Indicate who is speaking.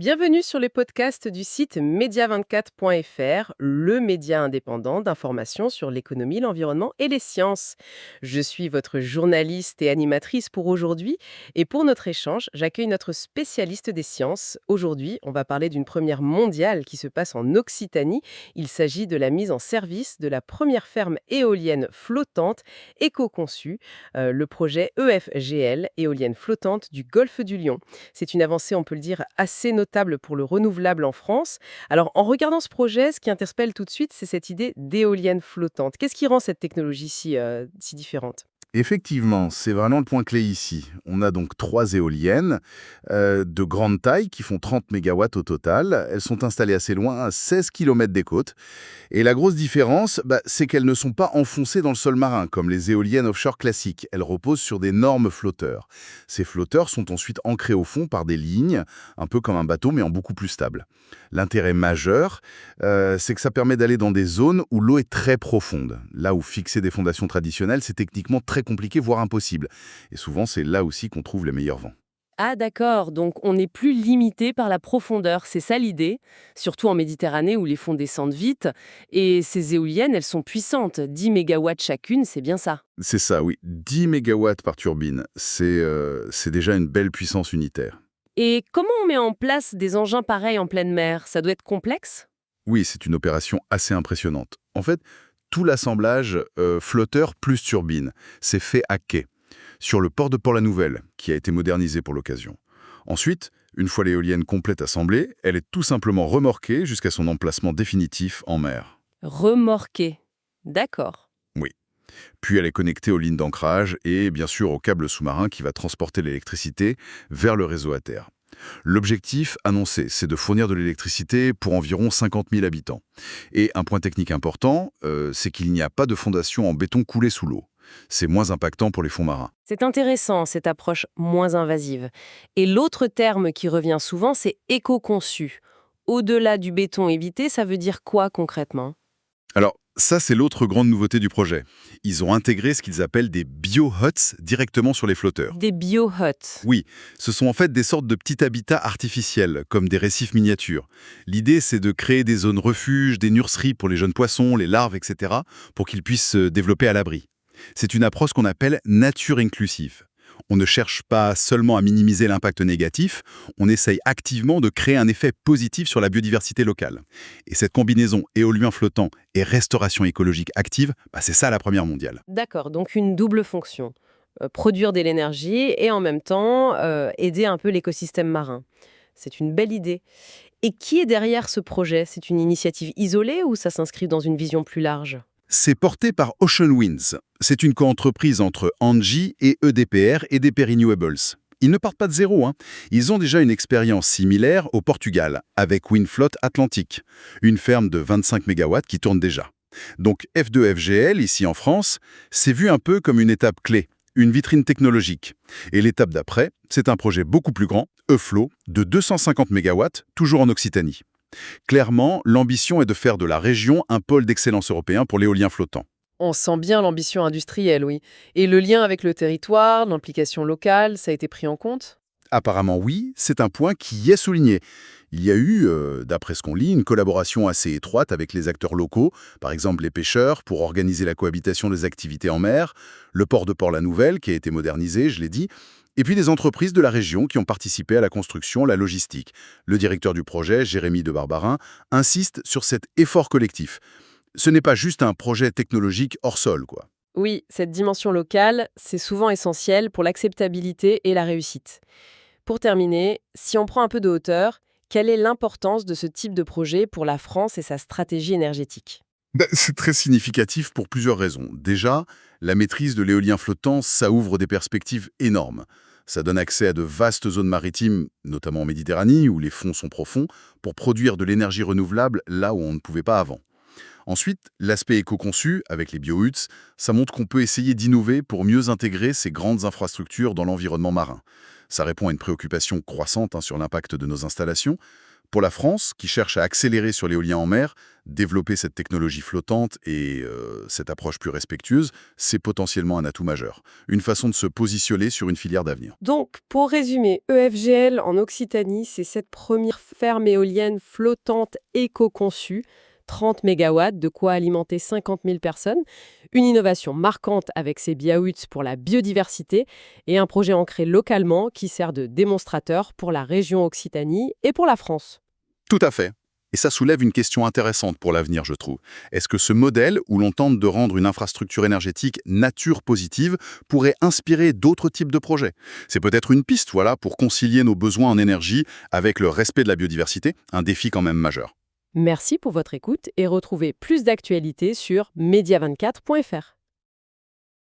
Speaker 1: Bienvenue sur les podcasts du site media24.fr, le média indépendant d'information sur l'économie, l'environnement et les sciences. Je suis votre journaliste et animatrice pour aujourd'hui et pour notre échange, j'accueille notre spécialiste des sciences. Aujourd'hui, on va parler d'une première mondiale qui se passe en Occitanie. Il s'agit de la mise en service de la première ferme éolienne flottante éco-conçue, le projet EFGL, éolienne flottante du Golfe du Lion. C'est une avancée, on peut le dire, assez notable pour le renouvelable en France. Alors, en regardant ce projet, ce qui interpelle tout de suite, c'est cette idée d'éolienne flottante. Qu'est-ce qui rend cette technologie si différente?
Speaker 2: Effectivement, c'est vraiment le point clé ici. On a donc 3 éoliennes de grande taille qui font 30 mégawatts au total. Elles sont installées assez loin, à 16 kilomètres des côtes. Et la grosse différence, c'est qu'elles ne sont pas enfoncées dans le sol marin, comme les éoliennes offshore classiques. Elles reposent sur d'énormes flotteurs. Ces flotteurs sont ensuite ancrés au fond par des lignes, un peu comme un bateau, mais en beaucoup plus stable. L'intérêt majeur, c'est que ça permet d'aller dans des zones où l'eau est très profonde. Là où fixer des fondations traditionnelles, c'est techniquement très compliqué, voire impossible. Et souvent, c'est là aussi qu'on trouve les meilleurs vents.
Speaker 1: Ah d'accord, donc on n'est plus limité par la profondeur, c'est ça l'idée, surtout en Méditerranée où les fonds descendent vite. Et ces éoliennes, elles sont puissantes, 10 mégawatts chacune, c'est bien ça.
Speaker 2: C'est ça, oui. 10 mégawatts par turbine, c'est déjà une belle puissance unitaire.
Speaker 1: Et comment on met en place des engins pareils en pleine mer? Ça doit être complexe?
Speaker 2: Oui, c'est une opération assez impressionnante. En fait, tout l'assemblage flotteur plus turbine, c'est fait à quai, sur le port de Port-la-Nouvelle, qui a été modernisé pour l'occasion. Ensuite, une fois l'éolienne complète assemblée, elle est tout simplement remorquée jusqu'à son emplacement définitif en mer.
Speaker 1: Remorqué. D'accord.
Speaker 2: Oui. Puis elle est connectée aux lignes d'ancrage et bien sûr au câble sous-marin qui va transporter l'électricité vers le réseau à terre. L'objectif annoncé, c'est de fournir de l'électricité pour environ 50 000 habitants. Et un point technique important, c'est qu'il n'y a pas de fondation en béton coulé sous l'eau. C'est moins impactant pour les fonds marins.
Speaker 1: C'est intéressant, cette approche moins invasive. Et l'autre terme qui revient souvent, c'est éco-conçu. Au-delà du béton évité, ça veut dire quoi concrètement?
Speaker 2: Alors, ça, c'est l'autre grande nouveauté du projet. Ils ont intégré ce qu'ils appellent des bio-huts directement sur les flotteurs.
Speaker 1: Des bio-huts.
Speaker 2: Oui, ce sont en fait des sortes de petits habitats artificiels, comme des récifs miniatures. L'idée, c'est de créer des zones refuges, des nurseries pour les jeunes poissons, les larves, etc., pour qu'ils puissent se développer à l'abri. C'est une approche qu'on appelle nature inclusive. On ne cherche pas seulement à minimiser l'impact négatif, on essaye activement de créer un effet positif sur la biodiversité locale. Et cette combinaison éolien flottant et restauration écologique active, c'est ça la première mondiale.
Speaker 1: D'accord, donc une double fonction. Produire de l'énergie et en même temps aider un peu l'écosystème marin. C'est une belle idée. Et qui est derrière ce projet? C'est une initiative isolée ou ça s'inscrit dans une vision plus large?
Speaker 2: C'est porté par Ocean Winds. C'est une coentreprise entre Engie et EDPR et DP Renewables. Ils ne partent pas de zéro, hein. Ils ont déjà une expérience similaire au Portugal, avec Windfloat Atlantique, une ferme de 25 mégawatts qui tourne déjà. Donc F2FGL, ici en France, c'est vu un peu comme une étape clé, une vitrine technologique. Et l'étape d'après, c'est un projet beaucoup plus grand, EFLO, de 250 mégawatts, toujours en Occitanie. Clairement, l'ambition est de faire de la région un pôle d'excellence européen pour l'éolien flottant.
Speaker 1: On sent bien l'ambition industrielle, oui. Et le lien avec le territoire, l'implication locale, ça a été pris en compte?
Speaker 2: Apparemment oui, c'est un point qui y est souligné. Il y a eu, d'après ce qu'on lit, une collaboration assez étroite avec les acteurs locaux, par exemple les pêcheurs, pour organiser la cohabitation des activités en mer, le port de Port-la-Nouvelle qui a été modernisé, je l'ai dit, et puis des entreprises de la région qui ont participé à la construction, la logistique. Le directeur du projet, Jérémy de Barbarin, insiste sur cet effort collectif. Ce n'est pas juste un projet technologique hors sol, quoi.
Speaker 1: Oui, cette dimension locale, c'est souvent essentiel pour l'acceptabilité et la réussite. Pour terminer, si on prend un peu de hauteur, quelle est l'importance de ce type de projet pour la France et sa stratégie énergétique?
Speaker 2: C'est très significatif pour plusieurs raisons. Déjà, la maîtrise de l'éolien flottant, ça ouvre des perspectives énormes. Ça donne accès à de vastes zones maritimes, notamment en Méditerranée, où les fonds sont profonds, pour produire de l'énergie renouvelable là où on ne pouvait pas avant. Ensuite, l'aspect éco-conçu, avec les bio-huts, ça montre qu'on peut essayer d'innover pour mieux intégrer ces grandes infrastructures dans l'environnement marin. Ça répond à une préoccupation croissante sur l'impact de nos installations. Pour la France, qui cherche à accélérer sur l'éolien en mer, développer cette technologie flottante et cette approche plus respectueuse, c'est potentiellement un atout majeur. Une façon de se positionner sur une filière d'avenir.
Speaker 1: Donc, pour résumer, EFGL en Occitanie, c'est cette première ferme éolienne flottante éco-conçue, 30 mégawatts, de quoi alimenter 50 000 personnes, une innovation marquante avec ses biawuts pour la biodiversité et un projet ancré localement qui sert de démonstrateur pour la région Occitanie et pour la France.
Speaker 2: Tout à fait. Et ça soulève une question intéressante pour l'avenir, je trouve. Est-ce que ce modèle, où l'on tente de rendre une infrastructure énergétique nature positive, pourrait inspirer d'autres types de projets? C'est peut-être une piste, voilà, pour concilier nos besoins en énergie avec le respect de la biodiversité, un défi quand même majeur.
Speaker 1: Merci pour votre écoute et retrouvez plus d'actualités sur media24.fr.